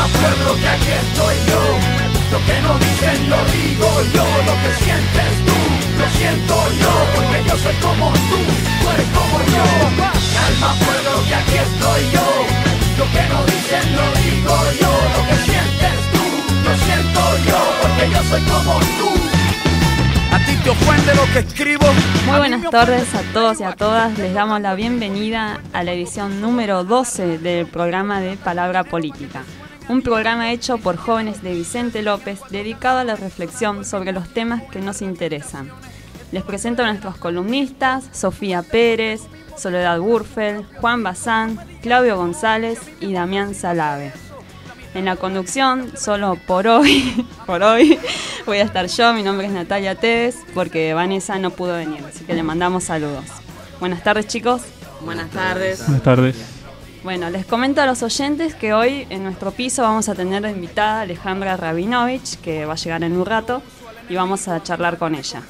pueblo, que aquí estoy yo. Lo que no dicen lo digo yo. Lo que sientes tú, lo siento yo. Porque yo soy como tú eres como yo. Calma pueblo, que aquí estoy yo. Lo que no dicen lo digo yo. Lo que sientes tú, lo siento yo. Porque yo soy como tú. ¿A ti te ofende lo que escribo? Muy buenas tardes a todos y a todas. Les damos la bienvenida a la edición número 12 del programa de Palabra Política. Un programa hecho por jóvenes de Vicente López dedicado a la reflexión sobre los temas que nos interesan. Les presento a nuestros columnistas: Sofía Pérez, Soledad Burfel, Juan Bazán, Claudio González y Damián Salave. En la conducción, solo por hoy, voy a estar yo. Mi nombre es Natalia Tevez, porque Vanessa no pudo venir, así que le mandamos saludos. Buenas tardes, chicos. Buenas tardes. Buenas tardes. Bueno, les comento a los oyentes que hoy en nuestro piso vamos a tener de invitada a Alejandra Rabinovich, que va a llegar en un rato, y vamos a charlar con ella.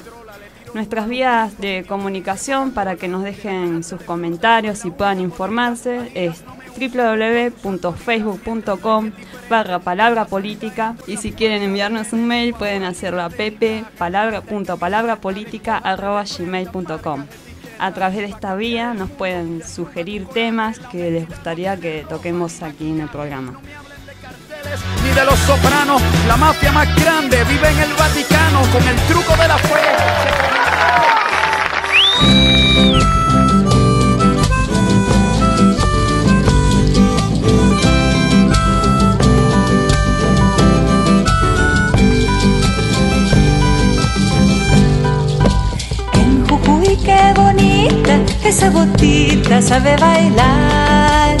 Nuestras vías de comunicación para que nos dejen sus comentarios y puedan informarse es www.facebook.com/palabrapolítica, y si quieren enviarnos un mail pueden hacerlo a pepe.palabrapolítica@gmail.com. A través de esta vía nos pueden sugerir temas que les gustaría que toquemos aquí en el programa. Ni de los Sopranos, la mafia más grande vive en el Vaticano con el truco de la fe. Uy, qué bonita, esa botita sabe bailar.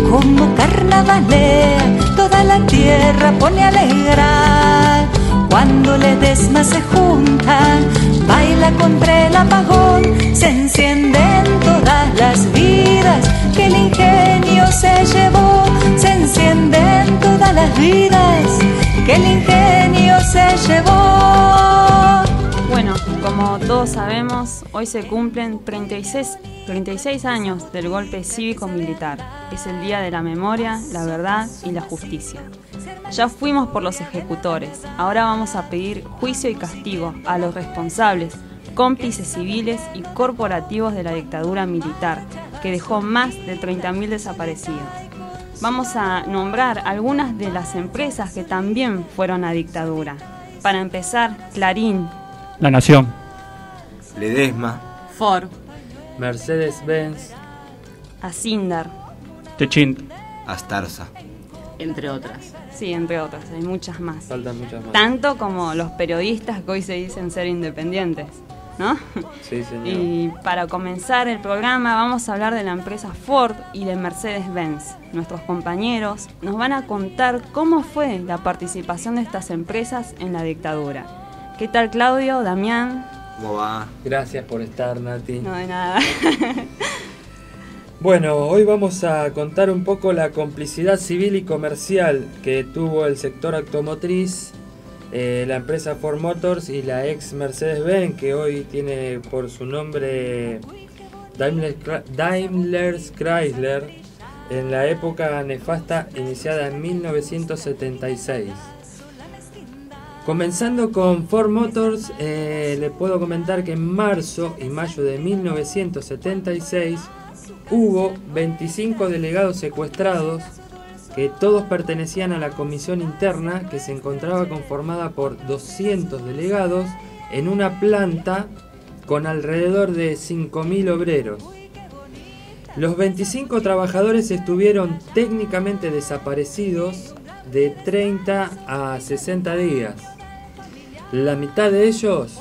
Como carnavalea, toda la tierra pone a alegrar. Cuando les desmas se juntan, baila contra el apagón. Se encienden todas las vidas que el ingenio se llevó. Se encienden todas las vidas que el ingenio se llevó. Bueno, como todos sabemos, hoy se cumplen 36 años del golpe cívico-militar. Es el día de la memoria, la verdad y la justicia. Ya fuimos por los ejecutores, ahora vamos a pedir juicio y castigo a los responsables, cómplices civiles y corporativos de la dictadura militar, que dejó más de 30.000 desaparecidos. Vamos a nombrar algunas de las empresas que también fueron a dictadura. Para empezar, Clarín, La Nación, Ledesma, Ford, Mercedes-Benz, Asindar, Techint, Astarza. entre otras. sí, entre otras, hay muchas más. faltan muchas más. Tanto como los periodistas que hoy se dicen ser independientes, ¿no? Sí, señor. Y para comenzar el programa vamos a hablar de la empresa Ford y de Mercedes-Benz. Nuestros compañeros nos van a contar cómo fue la participación de estas empresas en la dictadura. ¿Qué tal, Claudio, Damián? ¿Cómo va? Gracias por estar, Nati. No, de nada. Bueno, hoy vamos a contar un poco la complicidad civil y comercial que tuvo el sector automotriz, la empresa Ford Motors y la ex Mercedes-Benz, que hoy tiene por su nombre Daimler Chrysler, en la época nefasta iniciada en 1976. Comenzando con Ford Motors, le puedo comentar que en marzo y mayo de 1976 hubo 25 delegados secuestrados, que todos pertenecían a la comisión interna, que se encontraba conformada por 200 delegados en una planta con alrededor de 5.000 obreros. Los 25 trabajadores estuvieron técnicamente desaparecidos de 30 a 60 días. La mitad de ellos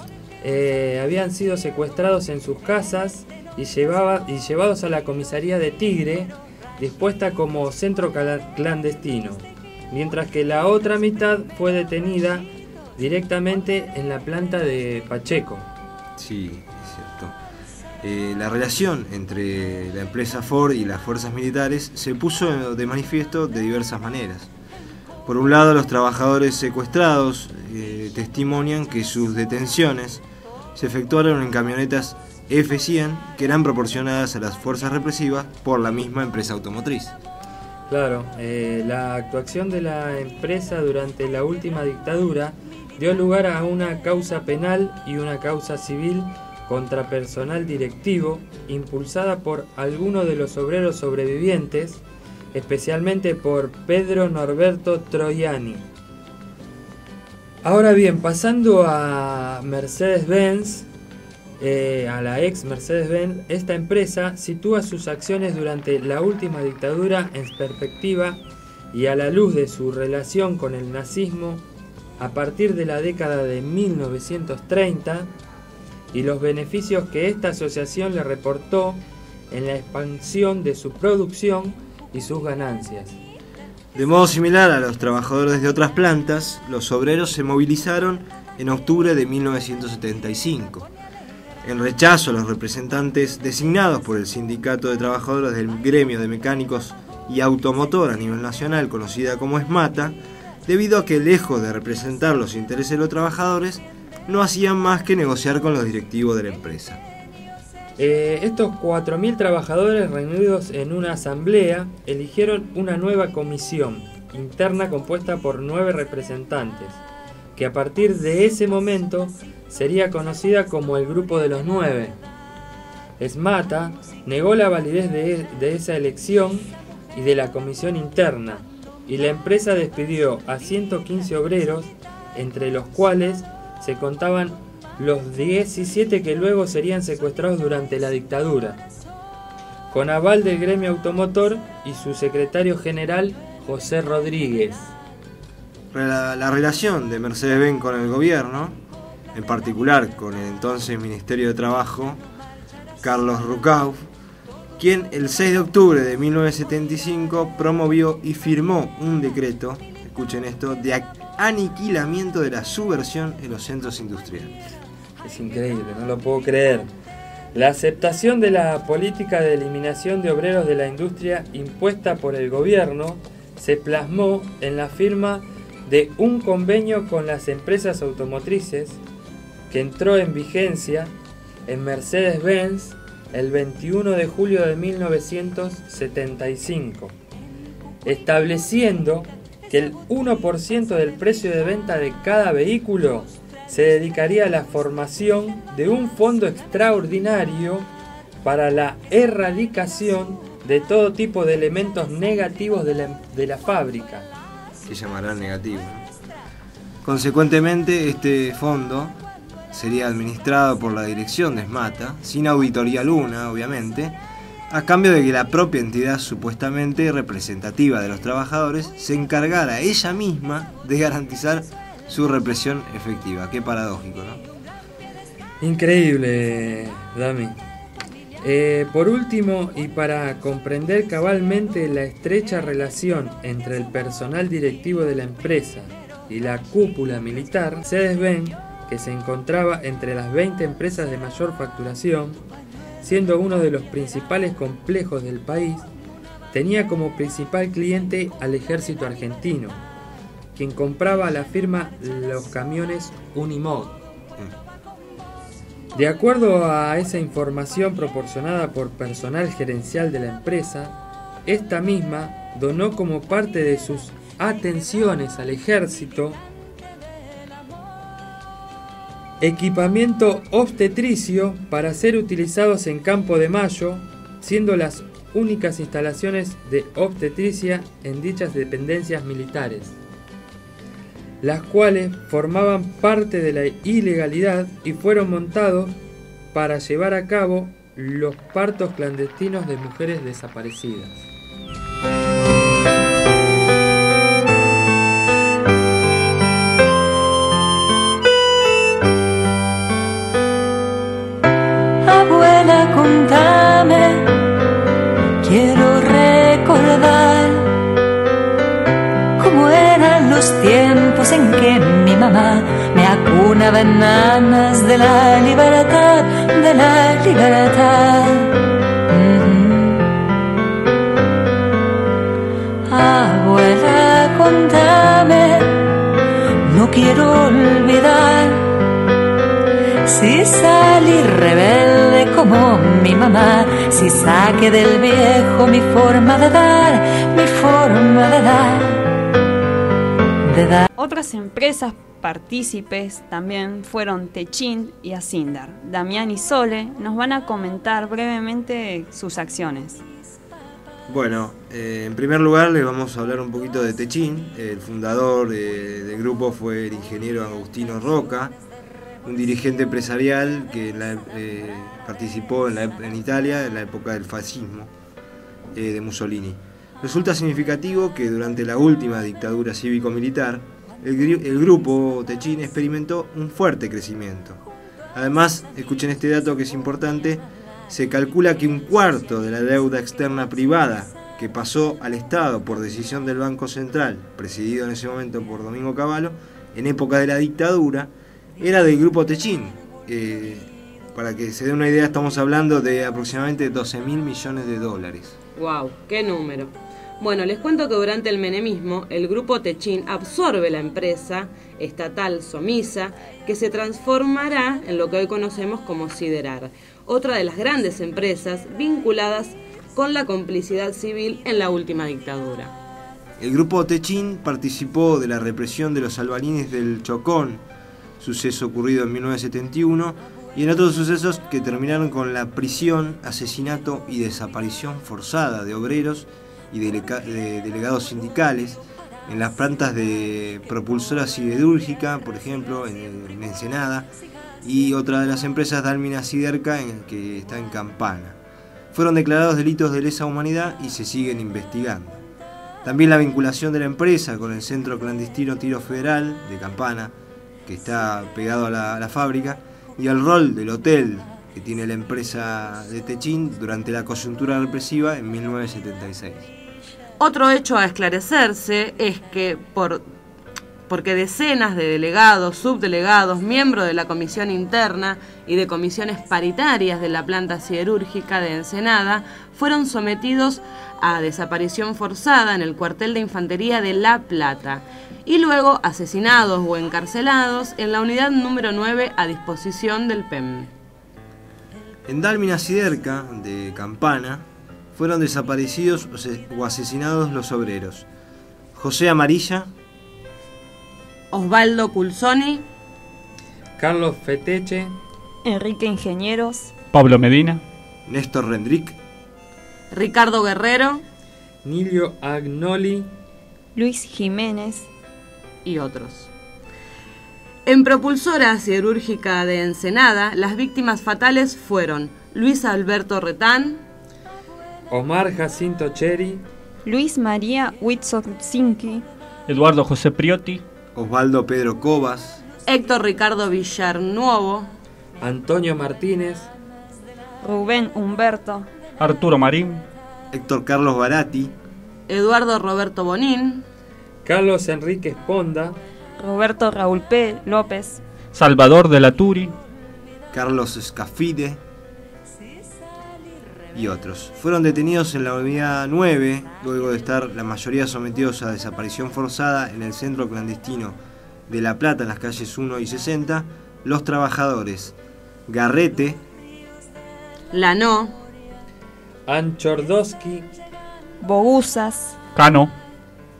habían sido secuestrados en sus casas y llevados a la comisaría de Tigre, dispuesta como centro clandestino, mientras que la otra mitad fue detenida directamente en la planta de Pacheco. Sí, es cierto. La relación entre la empresa Ford y las fuerzas militares se puso de manifiesto de diversas maneras. Por un lado, los trabajadores secuestrados testimonian que sus detenciones se efectuaron en camionetas F-100 que eran proporcionadas a las fuerzas represivas por la misma empresa automotriz. Claro, la actuación de la empresa durante la última dictadura dio lugar a una causa penal y una causa civil contra personal directivo, impulsada por algunos de los obreros sobrevivientes, especialmente por Pedro Norberto Troiani. Ahora bien, pasando a Mercedes-Benz, a la ex Mercedes-Benz, esta empresa sitúa sus acciones durante la última dictadura en perspectiva y a la luz de su relación con el nazismo a partir de la década de 1930 y los beneficios que esta asociación le reportó en la expansión de su producción y sus ganancias. De modo similar a los trabajadores de otras plantas, los obreros se movilizaron en octubre de 1975. En rechazo a los representantes designados por el Sindicato de Trabajadores del Gremio de Mecánicos y Automotor a nivel nacional, conocida como SMATA, debido a que, lejos de representar los intereses de los trabajadores, no hacían más que negociar con los directivos de la empresa. Estos 4.000 trabajadores reunidos en una asamblea eligieron una nueva comisión interna compuesta por 9 representantes, que a partir de ese momento sería conocida como el Grupo de los 9. SMATA negó la validez de esa elección y de la comisión interna, y la empresa despidió a 115 obreros, entre los cuales se contaban los 17 que luego serían secuestrados durante la dictadura, con aval del gremio automotor y su secretario general José Rodríguez. La relación de Mercedes-Benz con el gobierno, en particular con el entonces Ministerio de Trabajo, Carlos Rucauf, quien el 6 de octubre de 1975 promovió y firmó un decreto, escuchen esto, de aniquilamiento de la subversión en los centros industriales. Es increíble, no lo puedo creer. La aceptación de la política de eliminación de obreros de la industria impuesta por el gobierno se plasmó en la firma de un convenio con las empresas automotrices que entró en vigencia en Mercedes-Benz el 21 de julio de 1975, estableciendo que el 1% del precio de venta de cada vehículo se dedicaría a la formación de un fondo extraordinario para la erradicación de todo tipo de elementos negativos de la fábrica. Que llamarán negativo, ¿no? Consecuentemente, este fondo sería administrado por la dirección de SMATA, sin auditoría alguna, obviamente, a cambio de que la propia entidad supuestamente representativa de los trabajadores se encargara ella misma de garantizar su represión efectiva. Qué paradójico, ¿no? Increíble, Dami. Por último, y para comprender cabalmente la estrecha relación entre el personal directivo de la empresa y la cúpula militar, Mercedes-Benz, que se encontraba entre las 20 empresas de mayor facturación, siendo uno de los principales complejos del país, tenía como principal cliente al ejército argentino, quien compraba a la firma los camiones Unimog. De acuerdo a esa información proporcionada por personal gerencial de la empresa, esta misma donó como parte de sus atenciones al ejército equipamiento obstetricio para ser utilizados en Campo de Mayo, siendo las únicas instalaciones de obstetricia en dichas dependencias militares, las cuales formaban parte de la ilegalidad y fueron montados para llevar a cabo los partos clandestinos de mujeres desaparecidas. Abuela, contame, quiero recordar cómo eran los tiempos en que mi mamá me acunaba en alas de la libertad, de la libertad. Abuela, contame, no quiero olvidar si salí rebelde haré como mi mamá, si saque del viejo mi forma de dar, mi forma de dar. Otras empresas partícipes también fueron Techint y Asindar. Damián y Sole nos van a comentar brevemente sus acciones. Bueno, en primer lugar les vamos a hablar un poquito de Techint. El fundador del grupo fue el ingeniero Agustino Roca, un dirigente empresarial que participó en Italia en la época del fascismo de Mussolini. Resulta significativo que durante la última dictadura cívico-militar, el grupo Techint experimentó un fuerte crecimiento. Además, escuchen este dato que es importante, se calcula que un cuarto de la deuda externa privada que pasó al Estado por decisión del Banco Central, presidido en ese momento por Domingo Cavallo, en época de la dictadura, era del grupo Techint. Para que se dé una idea, estamos hablando de aproximadamente 12.000 millones de dólares. ¡Wow! ¡Qué número! Bueno, les cuento que durante el menemismo, el grupo Techint absorbe la empresa estatal Somisa, que se transformará en lo que hoy conocemos como Siderar, otra de las grandes empresas vinculadas con la complicidad civil en la última dictadura. El grupo Techint participó de la represión de los albanines del Chocón, suceso ocurrido en 1971, y en otros sucesos que terminaron con la prisión, asesinato y desaparición forzada de obreros y de delegados sindicales en las plantas de propulsora siderúrgica, por ejemplo, en Ensenada, y otra de las empresas Dalmina Siderca, que está en Campana. Fueron declarados delitos de lesa humanidad y se siguen investigando. También la vinculación de la empresa con el centro clandestino Tiro Federal de Campana, que está pegado a la fábrica, y el rol del hotel que tiene la empresa de Techint durante la coyuntura represiva en 1976. Otro hecho a esclarecerse es que porque decenas de delegados, subdelegados, miembros de la comisión interna y de comisiones paritarias de la planta siderúrgica de Ensenada fueron sometidos a desaparición forzada en el cuartel de infantería de La Plata y luego asesinados o encarcelados en la unidad número 9 a disposición del PEM. En Dalmina Siderca de Campana fueron desaparecidos o asesinados los obreros José Amarilla, Osvaldo Culzoni, Carlos Feteche, Enrique Ingenieros, Pablo Medina, Néstor Rendrick, Ricardo Guerrero Nilio Agnoli, Luis Jiménez y otros. En propulsora siderúrgica de Ensenada, las víctimas fatales fueron Luis Alberto Retán, Omar Jacinto Cheri, Luis María Huitzolzinski, Eduardo José Priotti, Osvaldo Pedro Cobas, Héctor Ricardo Villarnuovo, Antonio Martínez, Rubén Humberto, Arturo Marín, Héctor Carlos Baratti, Eduardo Roberto Bonín, Carlos Enrique Esponda, Roberto Raúl P. López, Salvador de la Turi, Carlos Scafide y otros. Fueron detenidos en la unidad 9, luego de estar la mayoría sometidos a desaparición forzada en el centro clandestino de La Plata, en las calles 1 y 60, los trabajadores Garrete, Lanó, Anchordowski, Bogusas, Cano,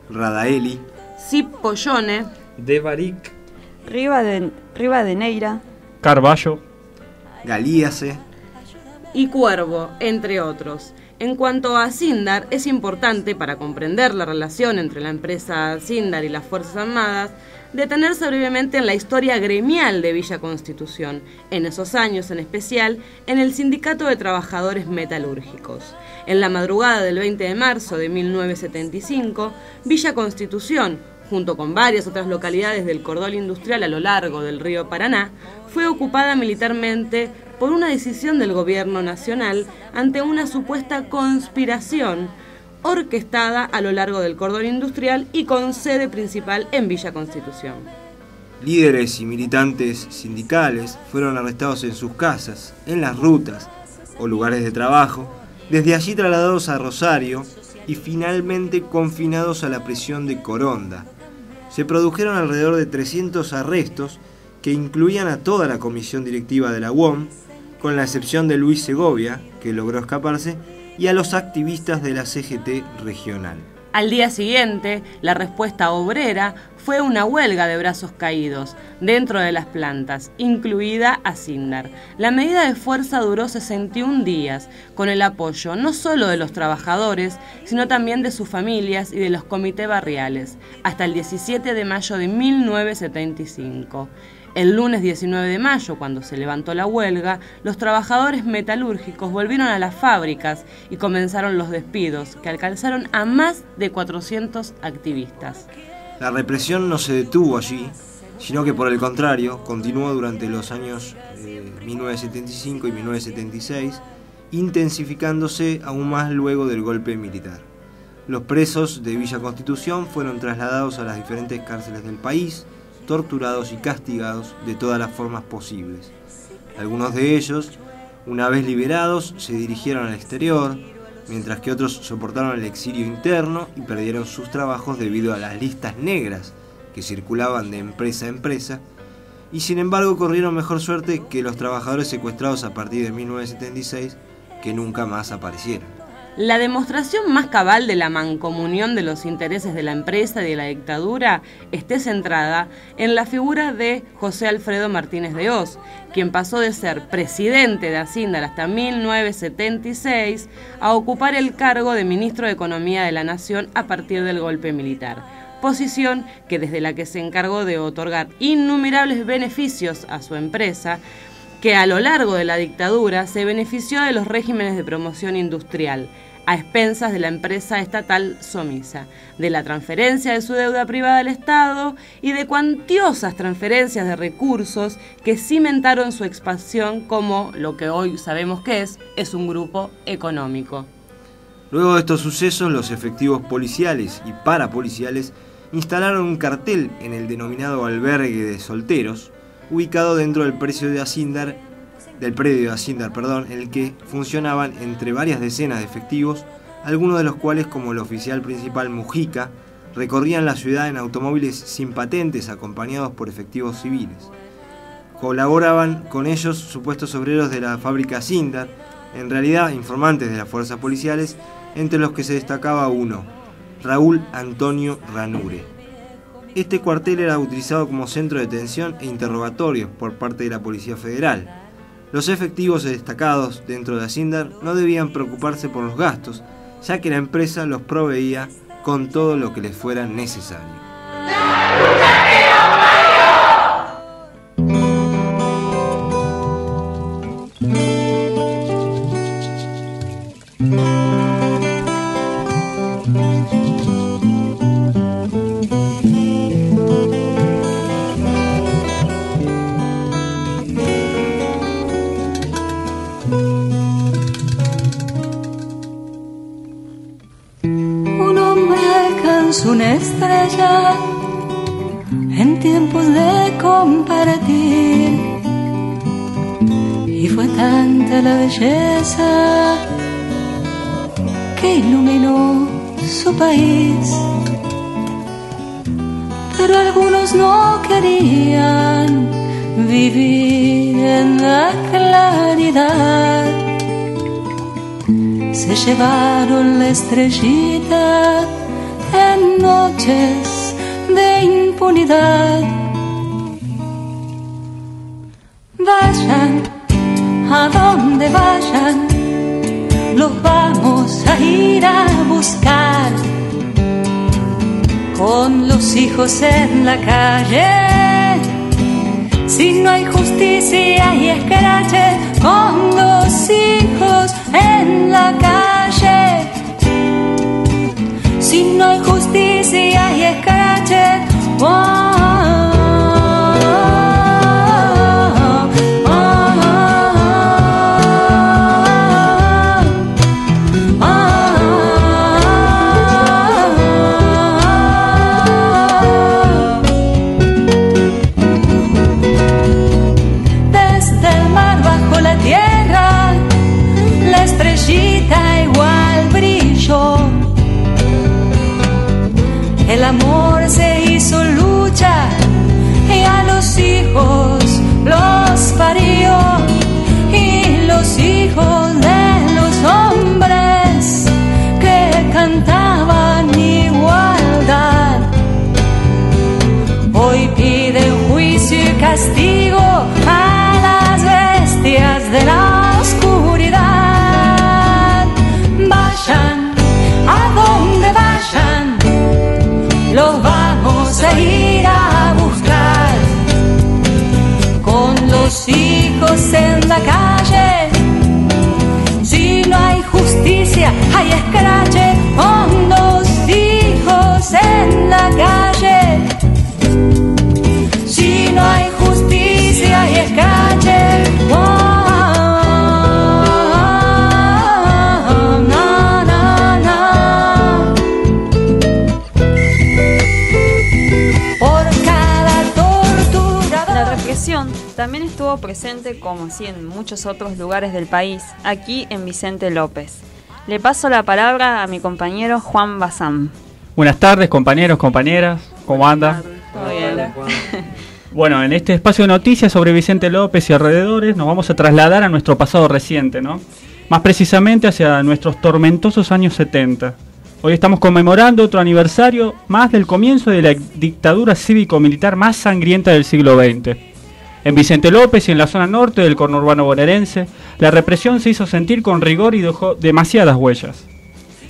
Radaeli, Cipollone, Devaric, Rivadeneira, Carballo, Galíace, y Cuervo, entre otros. En cuanto a Asindar, es importante para comprender la relación entre la empresa Asindar y las Fuerzas Armadas detenerse brevemente en la historia gremial de Villa Constitución, en esos años en especial en el Sindicato de Trabajadores Metalúrgicos. En la madrugada del 20 de marzo de 1975, Villa Constitución, junto con varias otras localidades del cordón industrial a lo largo del río Paraná, fue ocupada militarmente por una decisión del gobierno nacional ante una supuesta conspiración orquestada a lo largo del cordón industrial y con sede principal en Villa Constitución. líderes y militantes sindicales fueron arrestados en sus casas, en las rutas o lugares de trabajo, desde allí trasladados a Rosario y finalmente confinados a la prisión de Coronda. Se produjeron alrededor de 300 arrestos que incluían a toda la comisión directiva de la UOM, con la excepción de Luis Segovia, que logró escaparse, y a los activistas de la CGT regional. Al día siguiente, la respuesta obrera fue una huelga de brazos caídos dentro de las plantas, incluida Acindar. La medida de fuerza duró 61 días, con el apoyo no solo de los trabajadores, sino también de sus familias y de los comités barriales, hasta el 17 de mayo de 1975. El lunes 19 de mayo, cuando se levantó la huelga, los trabajadores metalúrgicos volvieron a las fábricas y comenzaron los despidos, que alcanzaron a más de 400 activistas. La represión no se detuvo allí, sino que por el contrario, continuó durante los años 1975 y 1976, intensificándose aún más luego del golpe militar. Los presos de Villa Constitución fueron trasladados a las diferentes cárceles del país, torturados y castigados de todas las formas posibles. Algunos de ellos, una vez liberados, se dirigieron al exterior, mientras que otros soportaron el exilio interno y perdieron sus trabajos debido a las listas negras que circulaban de empresa a empresa, y sin embargo corrieron mejor suerte que los trabajadores secuestrados a partir de 1976, que nunca más aparecieron. La demostración más cabal de la mancomunión de los intereses de la empresa y de la dictadura esté centrada en la figura de José Alfredo Martínez de Hoz, quien pasó de ser presidente de Acindar hasta 1976 a ocupar el cargo de ministro de Economía de la Nación a partir del golpe militar, posición que desde la que se encargó de otorgar innumerables beneficios a su empresa, que a lo largo de la dictadura se benefició de los regímenes de promoción industrial, a expensas de la empresa estatal Somisa, de la transferencia de su deuda privada al Estado y de cuantiosas transferencias de recursos que cimentaron su expansión como lo que hoy sabemos que es un grupo económico. Luego de estos sucesos, los efectivos policiales y parapoliciales instalaron un cartel en el denominado albergue de solteros, ubicado dentro del predio de Acindar, en el que funcionaban entre varias decenas de efectivos, algunos de los cuales, como el oficial principal Mujica, recorrían la ciudad en automóviles sin patentes acompañados por efectivos civiles. Colaboraban con ellos supuestos obreros de la fábrica Acindar, en realidad informantes de las fuerzas policiales, entre los que se destacaba uno, Raúl Antonio Ranure. Este cuartel era utilizado como centro de detención e interrogatorios por parte de la Policía Federal. Los efectivos destacados dentro de Acindar no debían preocuparse por los gastos, ya que la empresa los proveía con todo lo que les fuera necesario. Una estrella en tiempos de compartir, y fue tanta la belleza que iluminó su país, pero algunos no querían vivir en la claridad, se llevaron la estrellita en noches de impunidad. Vayan a donde vayan, los vamos a ir a buscar, con los hijos en la calle. Si no hay justicia y escrache, con los hijos en la calle. Si no hay justicia y escrache, desde el mar bajo la tierra, la estrellita igual brilló. El amor se hizo lucha castigo a las bestias de la oscuridad. Vayan a donde vayan, los vamos a ir a buscar. Con los hijos en la calle, si no hay justicia, hay escrache. Con los hijos en la calle, si no hay justicia, hay escrache. También estuvo presente, como así en muchos otros lugares del país, aquí en Vicente López. Le paso la palabra a mi compañero Juan Bazán. Buenas tardes, compañeros, compañeras. ¿Cómo anda? Todo bien. Bueno, en este espacio de noticias sobre Vicente López y alrededores nos vamos a trasladar a nuestro pasado reciente, ¿no? Más precisamente hacia nuestros tormentosos años 70. Hoy estamos conmemorando otro aniversario más del comienzo de la dictadura cívico-militar más sangrienta del siglo XX. En Vicente López y en la zona norte del conurbano bonaerense, la represión se hizo sentir con rigor y dejó demasiadas huellas.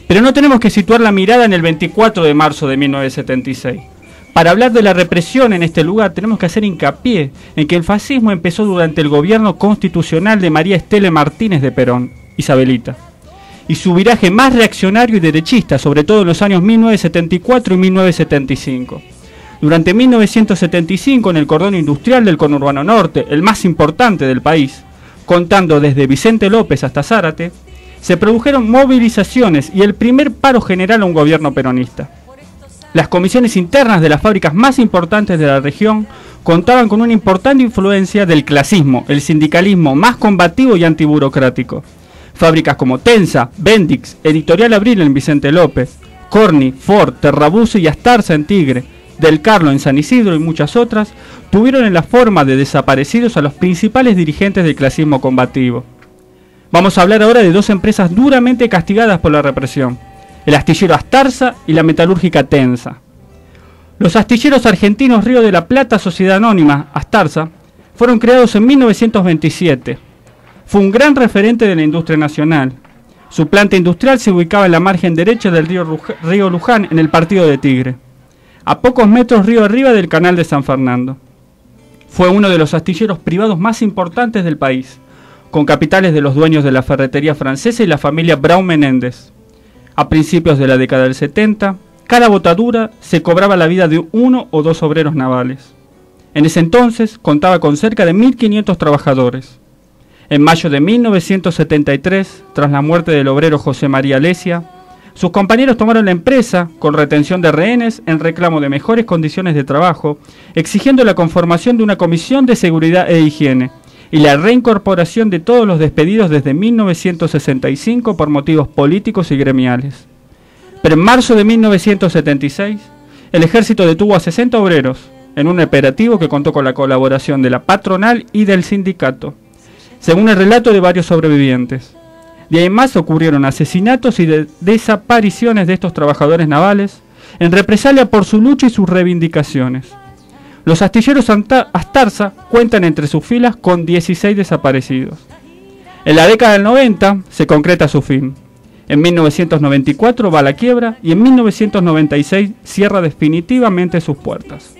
Pero no tenemos que situar la mirada en el 24 de marzo de 1976. Para hablar de la represión en este lugar tenemos que hacer hincapié en que el fascismo empezó durante el gobierno constitucional de María Estela Martínez de Perón, Isabelita, y su viraje más reaccionario y derechista, sobre todo en los años 1974 y 1975. Durante 1975, en el cordón industrial del conurbano norte, el más importante del país, contando desde Vicente López hasta Zárate, se produjeron movilizaciones y el primer paro general a un gobierno peronista. Las comisiones internas de las fábricas más importantes de la región contaban con una importante influencia del clasismo, el sindicalismo más combativo y antiburocrático. Fábricas como Tensa, Bendix, Editorial Abril en Vicente López, Corny, Ford, Terrabuzzi y Astarza en Tigre, Del Carlo en San Isidro y muchas otras, tuvieron en la forma de desaparecidos a los principales dirigentes del clasismo combativo. Vamos a hablar ahora de dos empresas duramente castigadas por la represión: el astillero Astarza y la metalúrgica Tensa. Los astilleros argentinos Río de la Plata, Sociedad Anónima, Astarza, fueron creados en 1927. Fue un gran referente de la industria nacional. Su planta industrial se ubicaba en la margen derecha del río Luján, en el partido de Tigre, a pocos metros río arriba del canal de San Fernando. Fue uno de los astilleros privados más importantes del país, con capitales de los dueños de la ferretería francesa y la familia Braun Menéndez. A principios de la década del 70, cada botadura se cobraba la vida de 1 o 2 obreros navales. En ese entonces contaba con cerca de 1.500 trabajadores. En mayo de 1973, tras la muerte del obrero José María Lesia, sus compañeros tomaron la empresa con retención de rehenes en reclamo de mejores condiciones de trabajo, exigiendo la conformación de una comisión de seguridad e higiene y la reincorporación de todos los despedidos desde 1965 por motivos políticos y gremiales. Pero en marzo de 1976, el ejército detuvo a 60 obreros en un operativo que contó con la colaboración de la patronal y del sindicato, según el relato de varios sobrevivientes. De ahí en más ocurrieron asesinatos y desapariciones de estos trabajadores navales en represalia por su lucha y sus reivindicaciones. Los astilleros Astarza cuentan entre sus filas con 16 desaparecidos. En la década del 90 se concreta su fin. En 1994 va a la quiebra y en 1996 cierra definitivamente sus puertas.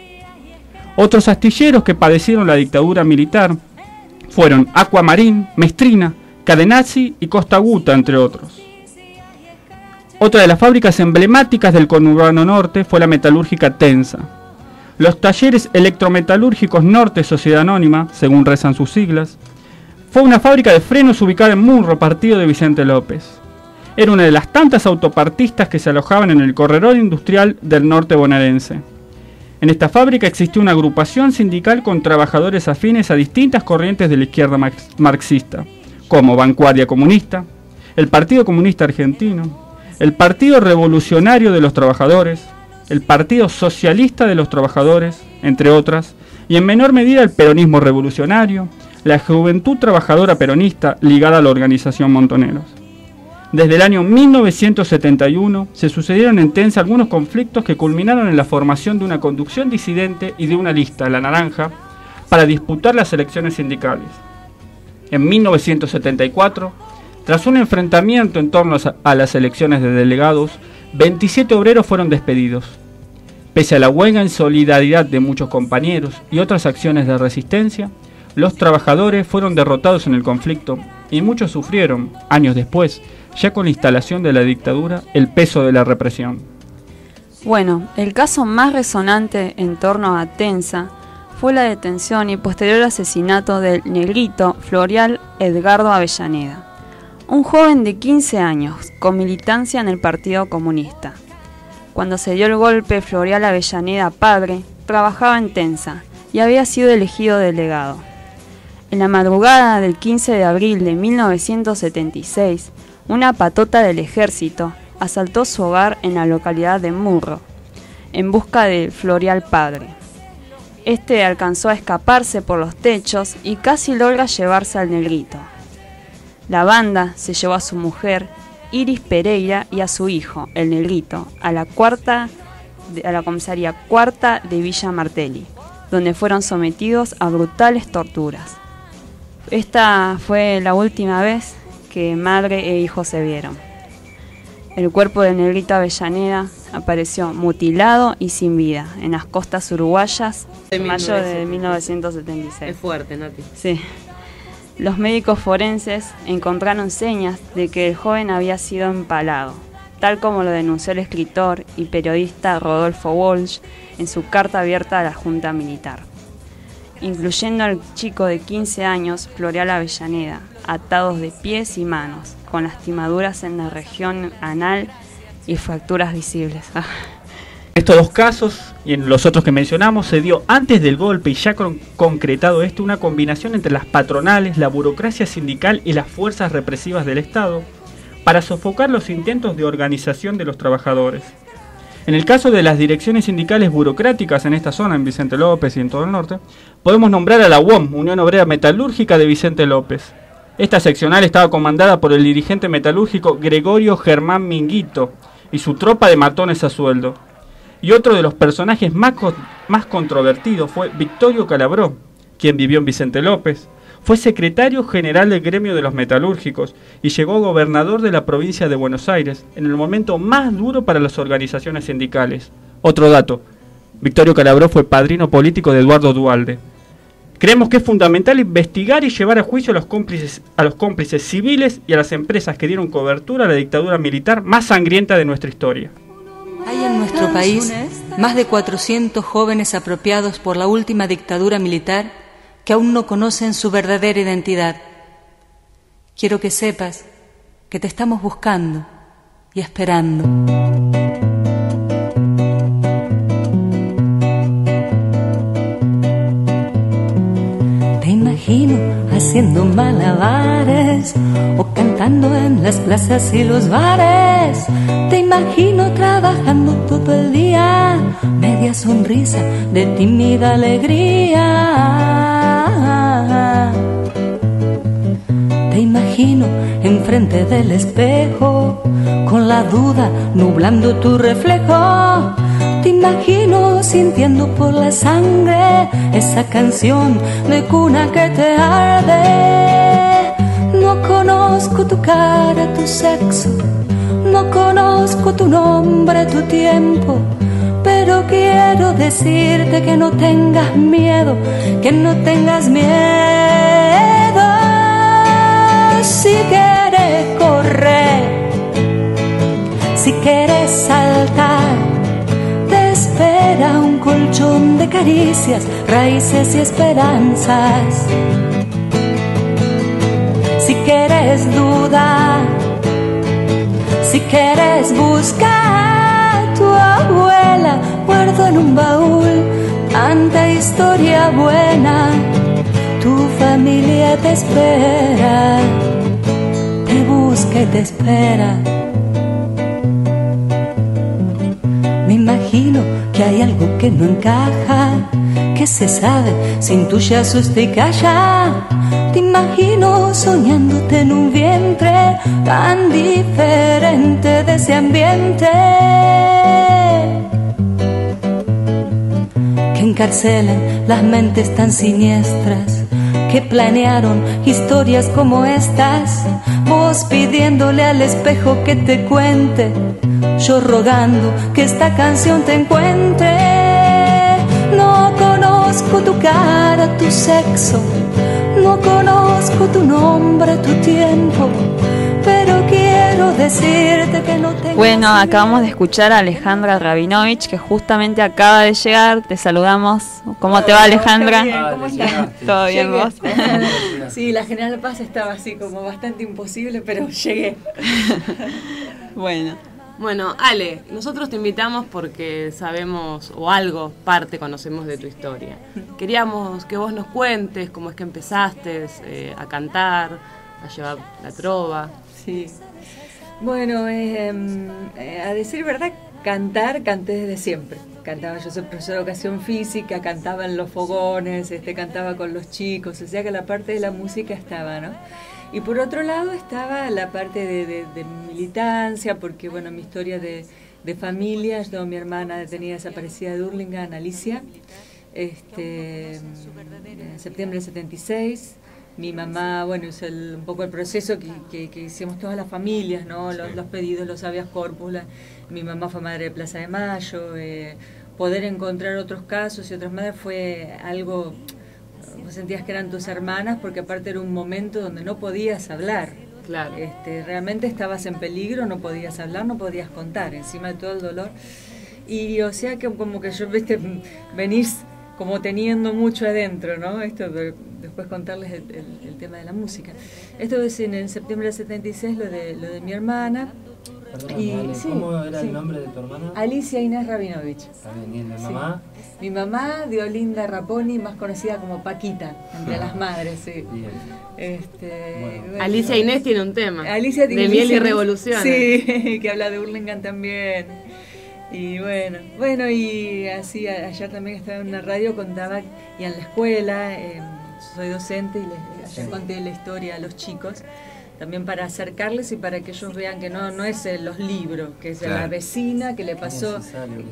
Otros astilleros que padecieron la dictadura militar fueron Aquamarín, Mestrina, Cadenazzi y Costa Guta, entre otros. Otra de las fábricas emblemáticas del conurbano norte fue la metalúrgica Tensa. Los talleres electrometalúrgicos Norte Sociedad Anónima, según rezan sus siglas, fue una fábrica de frenos ubicada en Munro, partido de Vicente López. Era una de las tantas autopartistas que se alojaban en el corredor industrial del norte bonaerense. En esta fábrica existió una agrupación sindical con trabajadores afines a distintas corrientes de la izquierda marxista, como Vanguardia Comunista, el Partido Comunista Argentino, el Partido Revolucionario de los Trabajadores, el Partido Socialista de los Trabajadores, entre otras, y en menor medida el Peronismo Revolucionario, la Juventud Trabajadora Peronista ligada a la organización Montoneros. Desde el año 1971 se sucedieron en Tensa algunos conflictos que culminaron en la formación de una conducción disidente y de una lista, La Naranja, para disputar las elecciones sindicales. En 1974, tras un enfrentamiento en torno a las elecciones de delegados, 27 obreros fueron despedidos. Pese a la huelga en solidaridad de muchos compañeros y otras acciones de resistencia, los trabajadores fueron derrotados en el conflicto y muchos sufrieron, años después, ya con la instalación de la dictadura, el peso de la represión. Bueno, el caso más resonante en torno a Tensa fue la detención y posterior asesinato del negrito Florial Edgardo Avellaneda, un joven de 15 años con militancia en el Partido Comunista. Cuando se dio el golpe, Florial Avellaneda, padre, trabajaba en Tensa y había sido elegido delegado. En la madrugada del 15 de abril de 1976, una patota del ejército asaltó su hogar en la localidad de Murro, en busca de Florial padre. Este alcanzó a escaparse por los techos y casi logra llevarse al negrito. La banda se llevó a su mujer, Iris Pereira, y a su hijo, el negrito, a la comisaría cuarta de Villa Martelli, donde fueron sometidos a brutales torturas. Esta fue la última vez que madre e hijo se vieron. El cuerpo del negrito Avellaneda apareció mutilado y sin vida en las costas uruguayas en mayo de 1976. Es fuerte, Nati. Sí. Los médicos forenses encontraron señas de que el joven había sido empalado, tal como lo denunció el escritor y periodista Rodolfo Walsh en su carta abierta a la Junta Militar, incluyendo al chico de 15 años, Florial Avellaneda, atados de pies y manos, con lastimaduras en la región anal y fracturas visibles. En estos dos casos y en los otros que mencionamos se dio antes del golpe y ya concretado una combinación entre las patronales, la burocracia sindical y las fuerzas represivas del Estado para sofocar los intentos de organización de los trabajadores. En el caso de las direcciones sindicales burocráticas en esta zona, en Vicente López y en todo el norte, podemos nombrar a la UOM, Unión Obrera Metalúrgica de Vicente López. Esta seccional estaba comandada por el dirigente metalúrgico Gregorio Germán Minguito y su tropa de matones a sueldo. Y otro de los personajes más controvertidos fue Victorio Calabró, quien vivió en Vicente López. Fue secretario general del gremio de los metalúrgicos y llegó gobernador de la provincia de Buenos Aires en el momento más duro para las organizaciones sindicales. Otro dato, Victorio Calabró fue padrino político de Eduardo Duhalde. Creemos que es fundamental investigar y llevar a juicio a los cómplices civiles y a las empresas que dieron cobertura a la dictadura militar más sangrienta de nuestra historia. Hay en nuestro país más de 400 jóvenes apropiados por la última dictadura militar que aún no conocen su verdadera identidad. Quiero que sepas que te estamos buscando y esperando. Te imagino haciendo malabares o cantando en las plazas y los bares. Te imagino trabajando todo el día, media sonrisa de tímida alegría. Te imagino enfrente del espejo, con la duda nublando tu reflejo. Te imagino sintiendo por la sangre esa canción de cuna que te arde. No conozco tu cara, tu sexo, no conozco tu nombre, tu tiempo, pero quiero decirte que no tengas miedo, que no tengas miedo. Si quieres correr, si quieres saltar, te espera un colchón de caricias, raíces y esperanzas. Si quieres dudar, si quieres buscar tu abuela, guardo en un baúl tanta historia buena. Tu familia te espera, te busca y te espera. Me imagino que hay algo que no encaja, que se sabe sin tuya asusta y calla. Te imagino soñándote en un vientre tan diferente de ese ambiente, que encarcelen las mentes tan siniestras que planearon historias como estas. Vos pidiéndole al espejo que te cuente, yo rogando que esta canción te encuentre. No conozco tu cara, tu sexo, no conozco tu nombre, tu tiempo, pero quiero decirte que no tengo... Bueno, acabamos de escuchar a Alejandra Rabinovich, que justamente acaba de llegar. Te saludamos. ¿Cómo te va, Alejandra? Bien, ¿cómo estás? ¿Todo bien vos? Sí, la General Paz estaba así como bastante imposible, pero llegué. Bueno, Ale, nosotros te invitamos porque sabemos, o algo, conocemos de tu historia. Queríamos que vos nos cuentes cómo es que empezaste a cantar, a llevar la trova. Sí. Bueno, a decir verdad, canté desde siempre. Cantaba, yo soy profesora de educación física, cantaba en los fogones, cantaba con los chicos, o sea que la parte de la música estaba, ¿no? Y por otro lado estaba la parte de militancia, porque bueno, mi historia de familia, yo, mi hermana tenía desaparecida de Hurlingham, Alicia, en septiembre del 76. Mi mamá, bueno, hizo un poco el proceso que hicimos todas las familias, ¿no? Los pedidos, los habeas corpus. Mi mamá fue madre de Plaza de Mayo. Poder encontrar otros casos y otras madres fue algo... Vos sentías que eran tus hermanas, porque aparte era un momento donde no podías hablar. Claro. Realmente estabas en peligro, no podías hablar, no podías contar, encima de todo el dolor. Y o sea que como que yo, venís como teniendo mucho adentro, ¿no? Esto después contarles el tema de la música. Esto es en septiembre del 76, lo de mi hermana. Perdón, Y, vale. sí, ¿Cómo era sí. el nombre de tu hermana? Alicia Inés Rabinovich. Está bien, ¿y la mamá? Mi mamá, Diolinda Raponi, más conocida como Paquita, entre las madres, sí. Bien. Bueno. Alicia Inés tiene un tema. Alicia tiene de Miel y Inés, Revoluciones. Sí, que habla de Hurlingham también. Y bueno, y así ayer también estaba en una radio, contaba, y en la escuela, soy docente, y ayer conté la historia a los chicos, también para acercarles y para que ellos vean que no es los libros, que es la vecina que le pasó,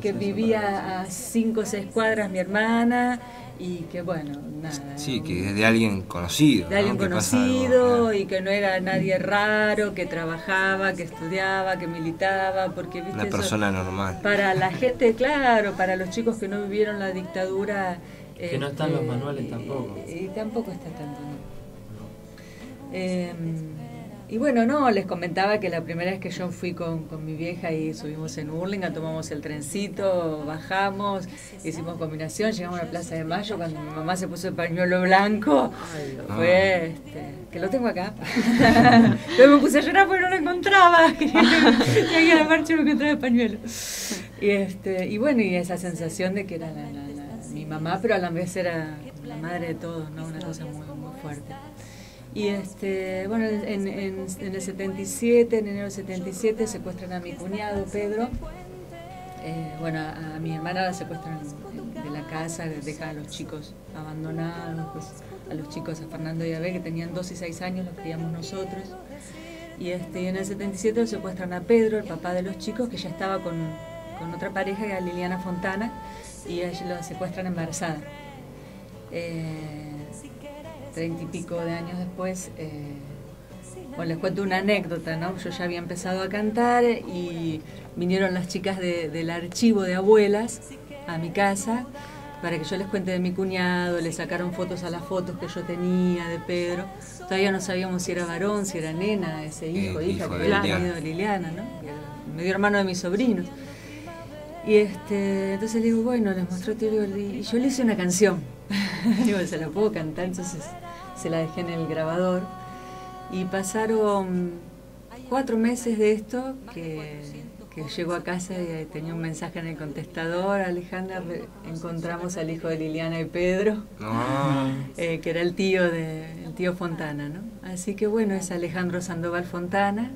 que vivía a 5 o 6 cuadras mi hermana, y que bueno, nada. Sí, que es de alguien conocido. De alguien ¿no? conocido, y que no era nadie raro, que trabajaba, que estudiaba, que militaba, porque viste, una persona normal. Para la gente, claro, para los chicos que no vivieron la dictadura. Que no están los manuales tampoco. Y tampoco está tanto, ¿no? Y bueno, no, les comentaba que la primera vez que yo fui con mi vieja y subimos en Hurlingham, tomamos el trencito, bajamos, hicimos combinación, llegamos a la Plaza de Mayo, cuando mi mamá se puso el pañuelo blanco, fue, que lo tengo acá. Luego me puse a llorar porque no lo encontraba, llegué a la marcha y no encontraba el pañuelo. Y bueno, y esa sensación de que era mi mamá, pero a la vez era la madre de todos, ¿no? Una cosa muy, muy fuerte. Y bueno, en el 77, en enero del 77, secuestran a mi cuñado Pedro. Bueno, a mi hermana la secuestran de la casa, dejan a los chicos abandonados, pues, a los chicos, a Fernando y a Abel, que tenían 2 y 6 años, los criamos nosotros. Y en el 77 lo secuestran a Pedro, el papá de los chicos, que ya estaba con otra pareja, que era Liliana Fontana, y ellos lo secuestran embarazada. 30 y pico de años después, bueno, les cuento una anécdota, ¿no? Yo ya había empezado a cantar y vinieron las chicas del archivo de abuelas a mi casa para que yo les cuente de mi cuñado, le sacaron fotos a las fotos que yo tenía de Pedro. Todavía no sabíamos si era varón, si era nena, ese hijo, hija, que había tenido Liliana, ¿no? El medio hermano de mis sobrinos. Y entonces le digo, bueno, les mostró, y yo le hice una canción. Digo, se la puedo cantar, entonces se la dejé en el grabador. Y pasaron 4 meses de esto, que llegó a casa y tenía un mensaje en el contestador: Alejandra, encontramos al hijo de Liliana y Pedro, que era el tío Fontana, ¿no? Así que bueno, es Alejandro Sandoval Fontana,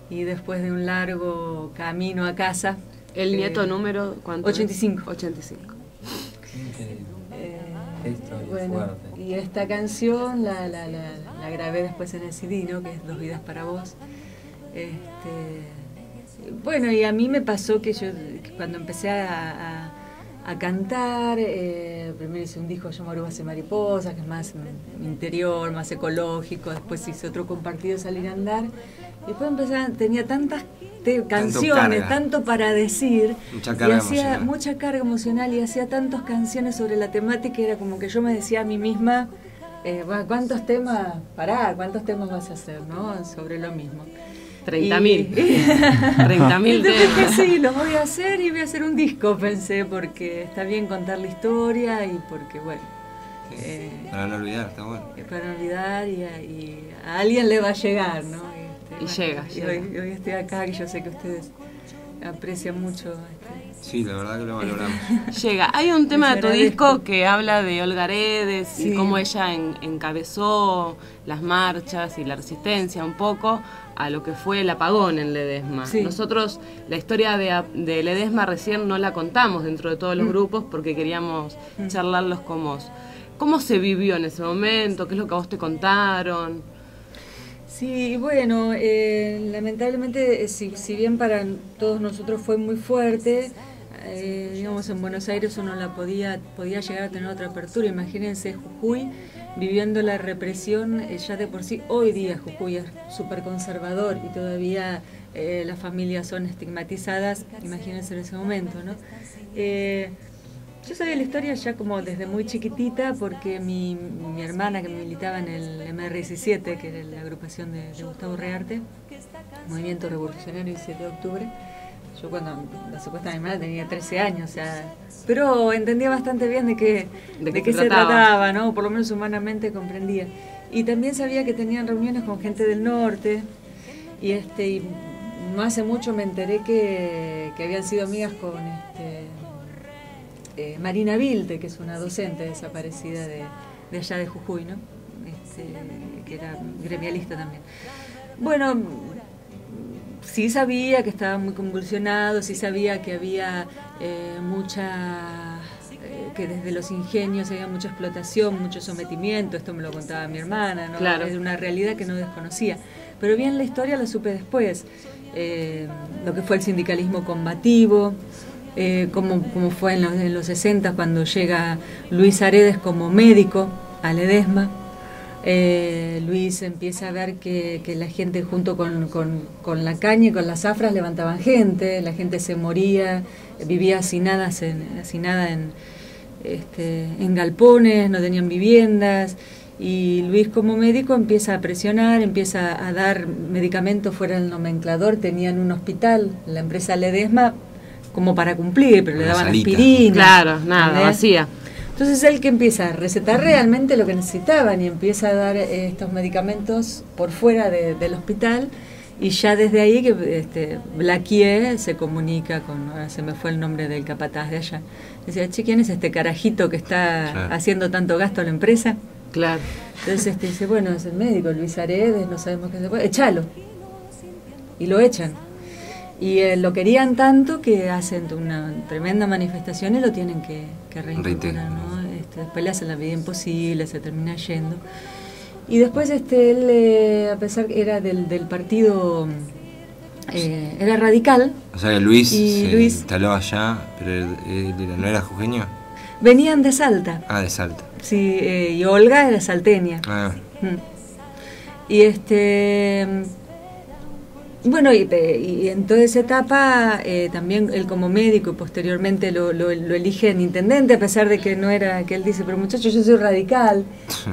y después de un largo camino a casa... ¿El nieto número cuánto? 85. 85. Bueno, y esta canción la grabé después en el CD, ¿no? Que es 2 vidas para vos. Bueno, y a mí me pasó que yo cuando empecé a a cantar. Primero hice un disco llamado Orugas y Mariposas, que es más interior, más ecológico. Después hice otro compartido, Salir a Andar. Y después tenía tantas canciones, tanto para decir. Mucha carga y hacía emocional. mucha carga emocional y hacía tantas canciones sobre la temática. Era como que yo me decía a mí misma, ¿cuántos temas vas a hacer, ¿no? Sobre lo mismo. 30.000. 30.000 temas. Sí, los voy a hacer y voy a hacer un disco, pensé, porque está bien contar la historia y porque, bueno. Para no olvidar, está bueno. Para no olvidar y a alguien le va a llegar, ¿no? Llega. Hoy estoy acá, que yo sé que ustedes aprecian mucho. Sí, la verdad que lo valoramos. Llega. Hay un tema de tu disco que habla de Olga Aredes y cómo ella encabezó las marchas y la resistencia un poco a lo que fue el apagón en Ledesma. Sí. Nosotros la historia de Ledesma recién no la contamos dentro de todos los grupos porque queríamos charlarlos cómo se vivió en ese momento, qué es lo que a vos te contaron. Sí, bueno, lamentablemente, si bien para todos nosotros fue muy fuerte, digamos, en Buenos Aires uno podía llegar a tener otra apertura. Imagínense Jujuy viviendo la represión, ya de por sí. Hoy día Jujuy es súper conservador y todavía las familias son estigmatizadas. Imagínense en ese momento, ¿no? Yo sabía la historia ya como desde muy chiquitita porque mi hermana, que militaba en el MR17, que era la agrupación de Gustavo Rearte, Movimiento Revolucionario 17 de Octubre, yo cuando la secuestra de mi hermana tenía 13 años, o sea, pero entendía bastante bien de qué se trataba, ¿no? Por lo menos humanamente comprendía. Y también sabía que tenían reuniones con gente del norte y no hace mucho me enteré que habían sido amigas con Marina Vilte, que es una docente desaparecida de allá de Jujuy, ¿no? Que era gremialista también. Bueno, sí sabía que estaba muy convulsionado, sí sabía que había que desde los ingenios había mucha explotación, mucho sometimiento. Esto me lo contaba mi hermana, ¿no? Claro. Era una realidad que no desconocía. Pero bien la historia la supe después. Lo que fue el sindicalismo combativo, como fue en los 60 cuando llega Luis Aredes como médico a Ledesma. Luis empieza a ver que la gente junto con la caña y con las zafras levantaban gente, la gente se moría, vivía hacinada en galpones, no tenían viviendas. Y Luis como médico empieza a presionar, empieza a dar medicamentos fuera del nomenclador. Tenían un hospital, la empresa Ledesma, como para cumplir, pero le daban aspirina. Claro, nada, vacía. Entonces él que empieza a recetar realmente lo que necesitaban y empieza a dar estos medicamentos por fuera del hospital. Y ya desde ahí que Blaquier se comunica con, ahora se me fue el nombre del capataz de allá. Decía, che, ¿quién es este carajito que está haciendo tanto gasto a la empresa? Claro. Entonces dice, bueno, es el médico, Luis Aredes, no sabemos qué se puede, échalo. Y lo echan. Y lo querían tanto que hacen una tremenda manifestación y lo tienen que reincorporar, ¿no? Después le hacen la vida imposible, se termina yendo. Y después él, a pesar que era del partido, era radical. O sea que Luis instaló allá, pero ¿no era jujeño? Venían de Salta. Ah, de Salta. Sí, y Olga era salteña. Ah. Y bueno, y en toda esa etapa también él como médico y posteriormente lo eligen intendente, a pesar de que no era, que él dice, pero muchacho, yo soy radical,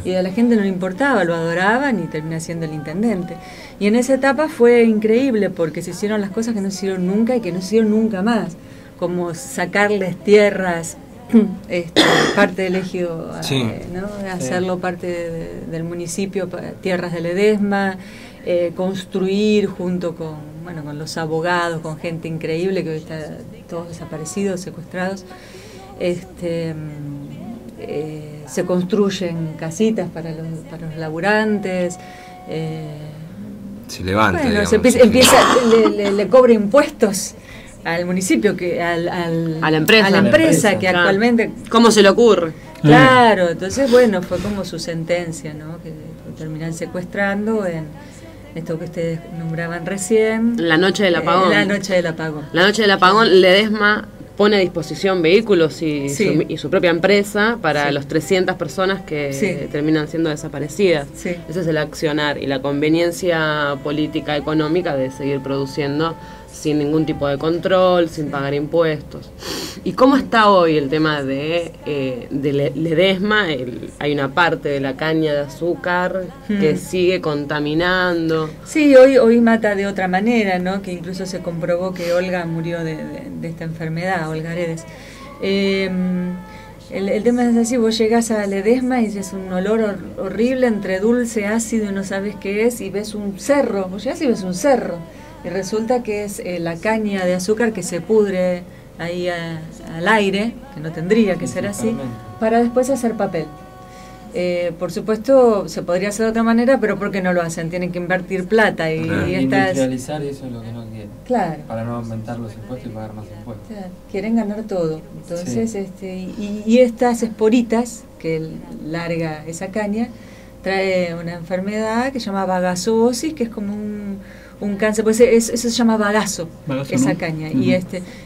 y a la gente no le importaba, lo adoraban y termina siendo el intendente. Y en esa etapa fue increíble porque se hicieron las cosas que no se hicieron nunca y que no se hicieron nunca más, como sacarles tierras, parte del ejido, ¿no? Hacerlo parte del municipio, tierras de Ledesma, construir junto con los abogados, con gente increíble que hoy está todos desaparecidos, secuestrados. Se construyen casitas para los laburantes. Se levanta, digamos, le cobra impuestos al municipio, a la empresa que actualmente... ¿Cómo se le ocurre? Claro, entonces bueno, fue como su sentencia, ¿no? Que terminan secuestrando en esto que ustedes nombraban recién. La noche del apagón. La noche del apagón. La noche del apagón, Ledesma pone a disposición vehículos y, Sí. su propia empresa para Sí. los 300 personas que Sí. terminan siendo desaparecidas. Sí. Ese es el accionar y la conveniencia política económica de seguir produciendo sin ningún tipo de control, sin pagar impuestos. ¿Y cómo está hoy el tema de Ledesma? Hay una parte de la caña de azúcar que sigue contaminando. Sí, hoy mata de otra manera, ¿no? Que incluso se comprobó que Olga murió de esta enfermedad, Olga Aredes. El tema es así, vos llegás a Ledesma y es un olor horrible entre dulce, ácido, y no sabes qué es, y ves un cerro, vos llegás y ves un cerro, y resulta que es la caña de azúcar que se pudre ahí al aire, que no tendría que ser así, para después hacer papel. Por supuesto, se podría hacer de otra manera, pero ¿por qué no lo hacen? Tienen que invertir plata y industrializar, eso es lo que no quieren. Claro. Para no aumentar los impuestos y pagar más impuestos. Claro, quieren ganar todo. Entonces, Sí. y estas esporitas que larga esa caña trae una enfermedad que se llama bagazoosis, que es como un cáncer, pues eso se llama bagazo, esa caña, y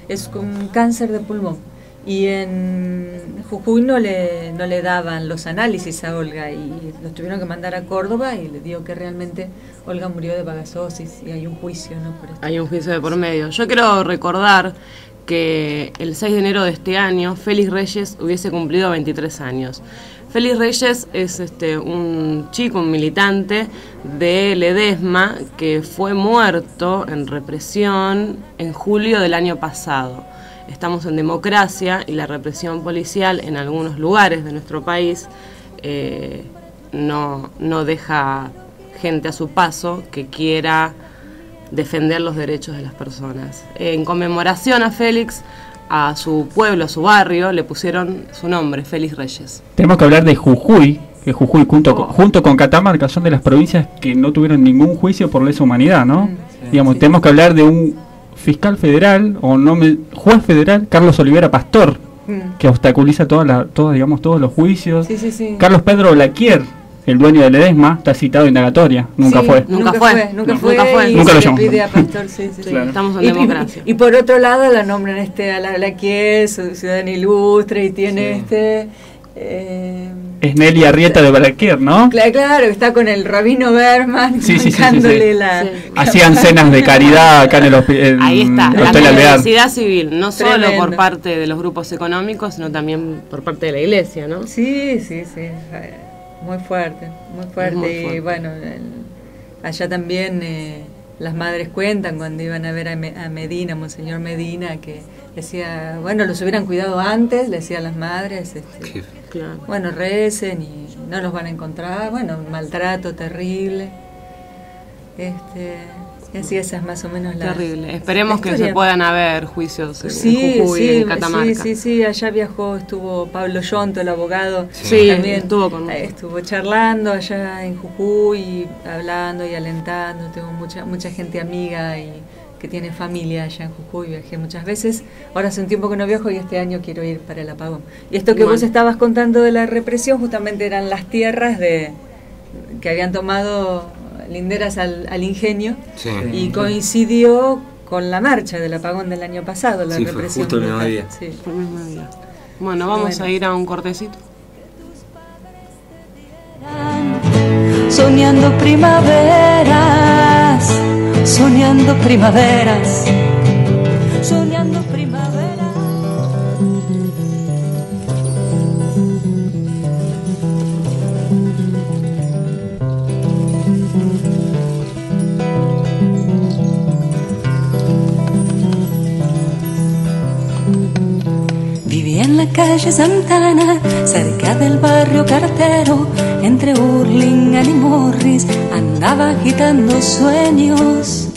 es como un cáncer de pulmón. Y en Jujuy no le daban los análisis a Olga y los tuvieron que mandar a Córdoba y le digo que realmente Olga murió de bagazoosis y hay un juicio, ¿no? Por esto. Hay un juicio de por medio. Yo quiero recordar que el 6 de enero de este año Félix Reyes hubiese cumplido 23 años. Félix Reyes es un chico, un militante de Ledesma que fue muerto en represión en julio del año pasado. Estamos en democracia y la represión policial en algunos lugares de nuestro país no deja gente a su paso que quiera defender los derechos de las personas. En conmemoración a Félix, a su pueblo, a su barrio, le pusieron su nombre, Félix Reyes. Tenemos que hablar de Jujuy, que Jujuy junto con Catamarca son de las provincias que no tuvieron ningún juicio por lesa humanidad, ¿no? Sí, Digamos, sí. tenemos que hablar de un fiscal federal juez federal, Carlos Olivera Pastor, que obstaculiza todos los juicios. Sí, sí, sí. Carlos Pedro Blaquier, el dueño de Ledesma, está citado en indagatoria, nunca Sí, fue. Nunca fue. y Nunca se lo le llamó. pide a Pastor, sí. Claro. Estamos en democracia. Y por otro lado la nombran a la Blaquier, ciudadana ilustre, y tiene Es Nelly Arrieta de Blaquier, ¿no? Claro, está con el rabino Berman, Sí, sí, sí, bancándole sí. la... Sí. Hacían cenas de caridad acá en el hospital. Ahí está, la Hotel Alvear. generosidad civil, no solo Tremendo. por parte de los grupos económicos, sino también por parte de la iglesia, ¿no? Sí. Muy fuerte, muy fuerte. muy Y fuerte. bueno, allá también las madres cuentan cuando iban a ver a Medina, Monseñor Medina, que decía, bueno, los hubieran cuidado antes, le decían las madres, Claro. bueno, recen y no los van a encontrar, bueno, un maltrato terrible. Y así esa es más o menos la... Terrible. Esperemos la que historia. se puedan haber juicios en Sí, Jujuy, en Catamarca. sí, allá estuvo Pablo Yonto, el abogado, Sí, también estuvo charlando allá en Jujuy, hablando y alentando. Tengo mucha gente amiga y que tiene familia allá en Jujuy, viajé muchas veces. Ahora hace un tiempo que no viajo y este año quiero ir para el apagón. Y esto que Bueno. vos estabas contando de la represión justamente eran las tierras que habían tomado linderas al ingenio. Sí. Y coincidió con la marcha del apagón del año pasado, la Sí, fue represión. justo el mismo brutal. día. Sí. Por el mismo día. Bueno, vamos a ir a un cortecito. Soñando primaveras, soñando primaveras, soñando primaveras. Viví en la calle Santana, cerca del barrio Cartero, entre Hurlingham y Morris, andaba agitando sueños.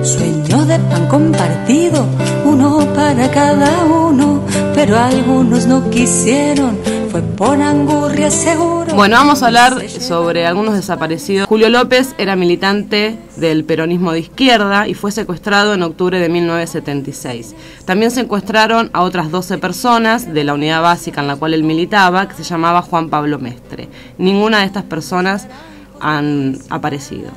Sueño de pan compartido, uno para cada uno, pero algunos no quisieron, fue por angurria seguro. Bueno, vamos a hablar sobre algunos desaparecidos. Julio López era militante del peronismo de izquierda y fue secuestrado en octubre de 1976. También secuestraron a otras 12 personas de la unidad básica en la cual él militaba, que se llamaba Juan Pablo Mestre. Ninguna de estas personas han aparecido.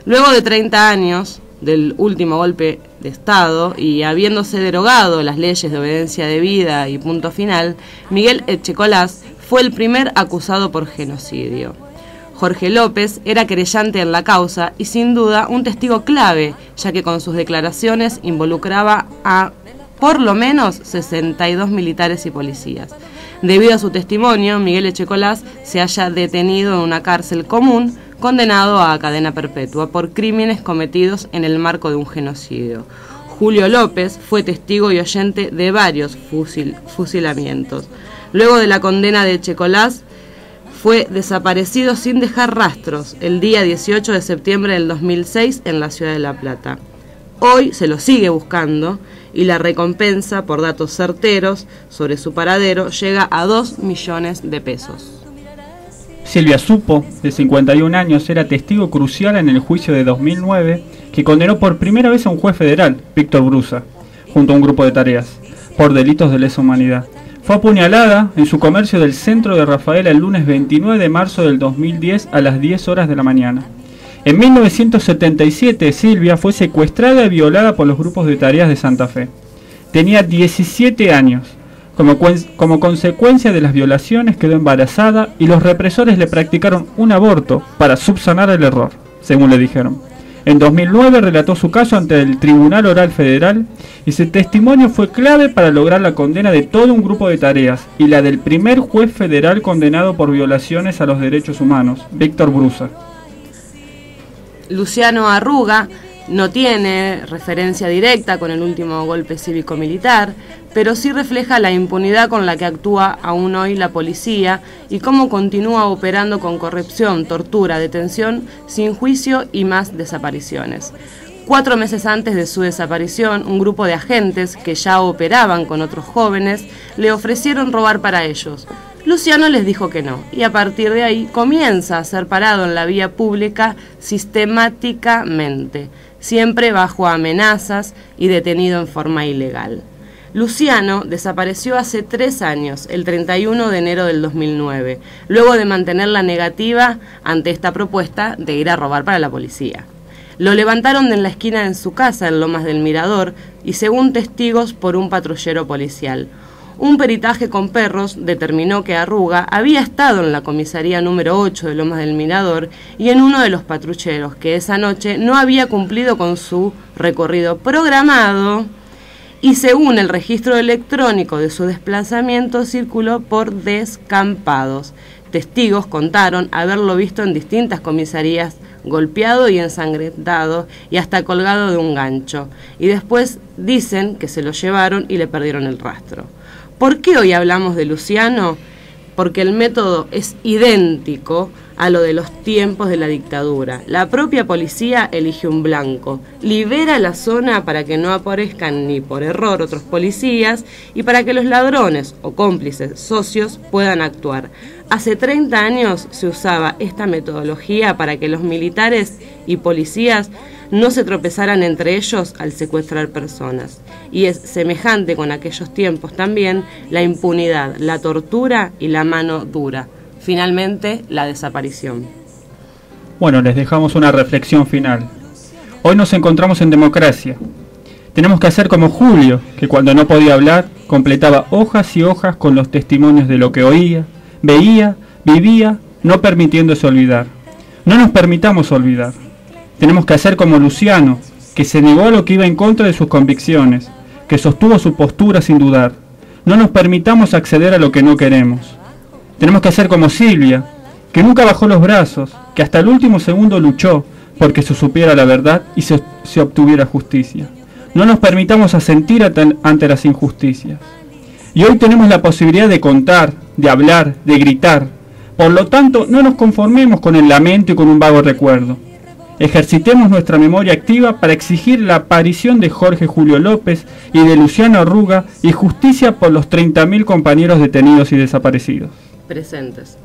Luego de 30 años del último golpe de Estado y habiéndose derogado las leyes de obediencia debida y punto final, Miguel Echecolás fue el primer acusado por genocidio. Jorge López era querellante en la causa y sin duda un testigo clave, ya que con sus declaraciones involucraba a por lo menos 62 militares y policías. Debido a su testimonio, Miguel Echecolás se halla detenido en una cárcel común, condenado a cadena perpetua por crímenes cometidos en el marco de un genocidio. Julio López fue testigo y oyente de varios fusilamientos. Luego de la condena de Echecolás, fue desaparecido sin dejar rastros el día 18 de septiembre del 2006 en la ciudad de La Plata. Hoy se lo sigue buscando y la recompensa por datos certeros sobre su paradero llega a 2 millones de pesos. Silvia Supo, de 51 años, era testigo crucial en el juicio de 2009 que condenó por primera vez a un juez federal, Víctor Brusa, junto a un grupo de tareas, por delitos de lesa humanidad. Fue apuñalada en su comercio del centro de Rafaela el lunes 29 de marzo del 2010 a las 10 horas de la mañana. En 1977, Silvia fue secuestrada y violada por los grupos de tareas de Santa Fe. Tenía 17 años. Como consecuencia de las violaciones quedó embarazada y los represores le practicaron un aborto para subsanar el error, según le dijeron. En 2009 relató su caso ante el Tribunal Oral Federal y su testimonio fue clave para lograr la condena de todo un grupo de tareas y la del primer juez federal condenado por violaciones a los derechos humanos, Víctor Brusa. Luciano Arruga no tiene referencia directa con el último golpe cívico-militar, pero sí refleja la impunidad con la que actúa aún hoy la policía y cómo continúa operando con corrupción, tortura, detención, sin juicio y más desapariciones. 4 meses antes de su desaparición, un grupo de agentes que ya operaban con otros jóvenes le ofrecieron robar para ellos. Luciano les dijo que no, y a partir de ahí comienza a ser parado en la vía pública sistemáticamente, siempre bajo amenazas y detenido en forma ilegal. Luciano desapareció hace 3 años, el 31 de enero del 2009, luego de mantener la negativa ante esta propuesta de ir a robar para la policía. Lo levantaron en la esquina de su casa en Lomas del Mirador y según testigos por un patrullero policial. Un peritaje con perros determinó que Arruga había estado en la comisaría número 8 de Lomas del Mirador y en uno de los patrulleros, que esa noche no había cumplido con su recorrido programado y según el registro electrónico de su desplazamiento circuló por descampados. Testigos contaron haberlo visto en distintas comisarías golpeado y ensangrentado y hasta colgado de un gancho. Y después dicen que se lo llevaron y le perdieron el rastro. ¿Por qué hoy hablamos de Luciano? Porque el método es idéntico a lo de los tiempos de la dictadura. La propia policía elige un blanco, libera la zona para que no aparezcan ni por error otros policías y para que los ladrones o cómplices socios puedan actuar. Hace 30 años se usaba esta metodología para que los militares y policías no se tropezaran entre ellos al secuestrar personas. Y es semejante con aquellos tiempos también la impunidad, la tortura y la mano dura. Finalmente, la desaparición. Bueno, les dejamos una reflexión final. Hoy nos encontramos en democracia. Tenemos que hacer como Julio, que cuando no podía hablar, completaba hojas y hojas con los testimonios de lo que oía, veía, vivía, no permitiéndose olvidar. No nos permitamos olvidar. Tenemos que hacer como Luciano, que se negó a lo que iba en contra de sus convicciones, que sostuvo su postura sin dudar. No nos permitamos acceder a lo que no queremos. Tenemos que hacer como Silvia, que nunca bajó los brazos, que hasta el último segundo luchó porque se supiera la verdad y se obtuviera justicia. No nos permitamos asentir ante las injusticias. Y hoy tenemos la posibilidad de contar, de hablar, de gritar. Por lo tanto, no nos conformemos con el lamento y con un vago recuerdo. Ejercitemos nuestra memoria activa para exigir la aparición de Jorge Julio López y de Luciano Arruga y justicia por los 30.000 compañeros detenidos y desaparecidos. Presentes.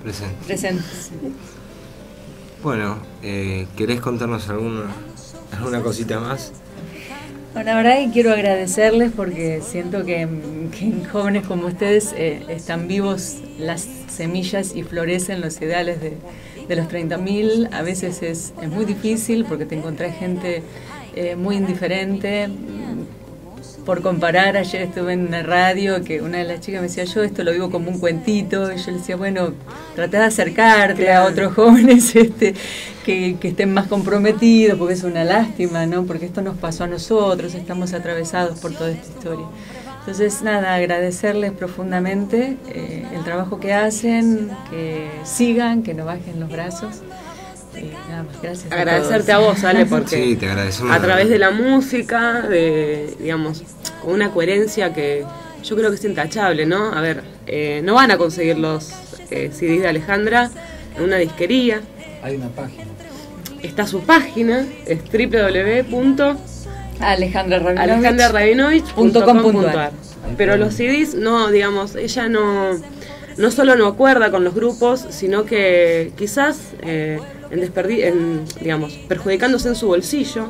Bueno, ¿querés contarnos alguna cosita más? Bueno, la verdad que quiero agradecerles porque siento que en jóvenes como ustedes están vivos las semillas y florecen los ideales de los 30.000. A veces es muy difícil porque te encontrás gente muy indiferente, por comparar, ayer estuve en una radio que una de las chicas me decía, yo esto lo vivo como un cuentito, y yo le decía, bueno, tratá de acercarte a otros jóvenes que estén más comprometidos, porque es una lástima, ¿no? Porque esto nos pasó a nosotros, estamos atravesados por toda esta historia. Entonces, nada, agradecerles profundamente el trabajo que hacen, que sigan, que no bajen los brazos. Nada más, gracias. Agradecerte a vos, Ale, porque sí, te agradecemos a través de la música, digamos, con una coherencia que yo creo que es intachable, ¿no? A ver, no van a conseguir los CDs de Alejandra en una disquería. Hay una página. Está su página, es alejandrarabinovich.com.ar. Pero los CDs, no, digamos, ella no solo no acuerda con los grupos, sino que quizás digamos, perjudicándose en su bolsillo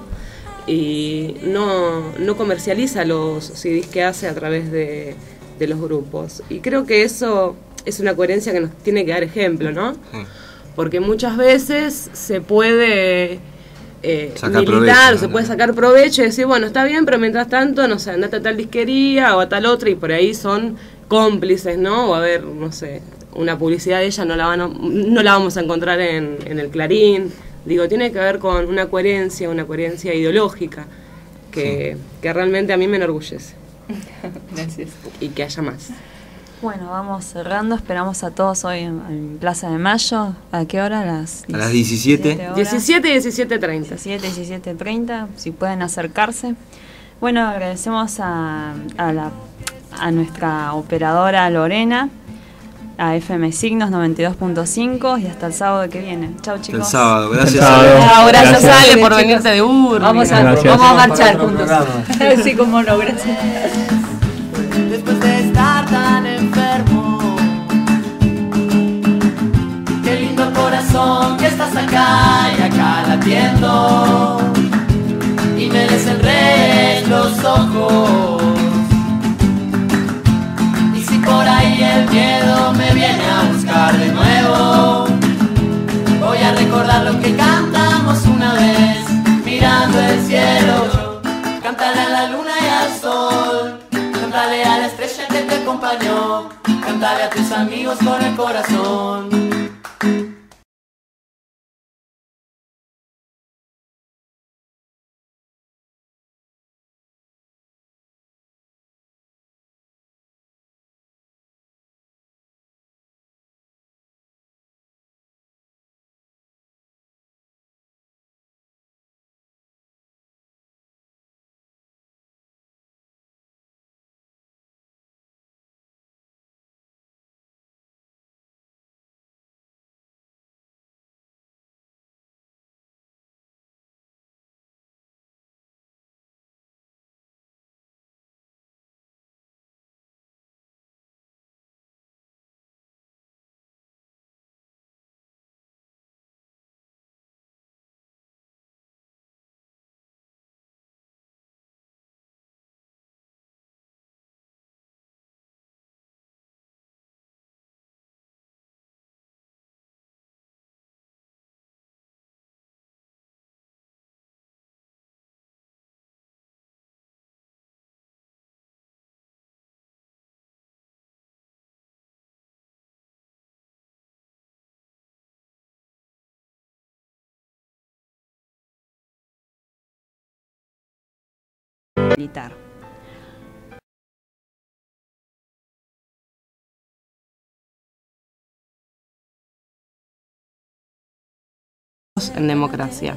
y no comercializa los CDs que hace a través de los grupos. Y creo que eso es una coherencia que nos tiene que dar ejemplo, ¿no? Sí. Porque muchas veces se puede militar, se puede sacar provecho y decir, bueno, está bien, pero mientras tanto, no sé, andate a tal disquería o a tal otra, y por ahí son cómplices, ¿no? O a ver, no sé, una publicidad de ella no la vamos a encontrar en el Clarín. Digo, tiene que ver con una coherencia ideológica que realmente a mí me enorgullece. Gracias. Y que haya más. Bueno, vamos cerrando. Esperamos a todos hoy en Plaza de Mayo. ¿A qué hora? A las 17. 17 y 17:30. 17 y 17:30, si pueden acercarse. Bueno, agradecemos a nuestra operadora Lorena, a FM Signos 92.5 y hasta el sábado que viene. Chau, chicos. El sábado, gracias. Chao, gracias Ale por venirte de Urbi. Vamos a marchar juntos. Sí, como no, gracias. Después de estar tan enfermo, qué lindo corazón que estás acá y acá latiendo, y me desenredes los ojos. Y si por ahí el miedo me viene a buscar de nuevo, voy a recordar lo que cantamos una vez, mirando el cielo. Cántale a la luna y al sol, cántale a la estrella que te acompañó, cántale a tus amigos con el corazón. Militar. En democracia.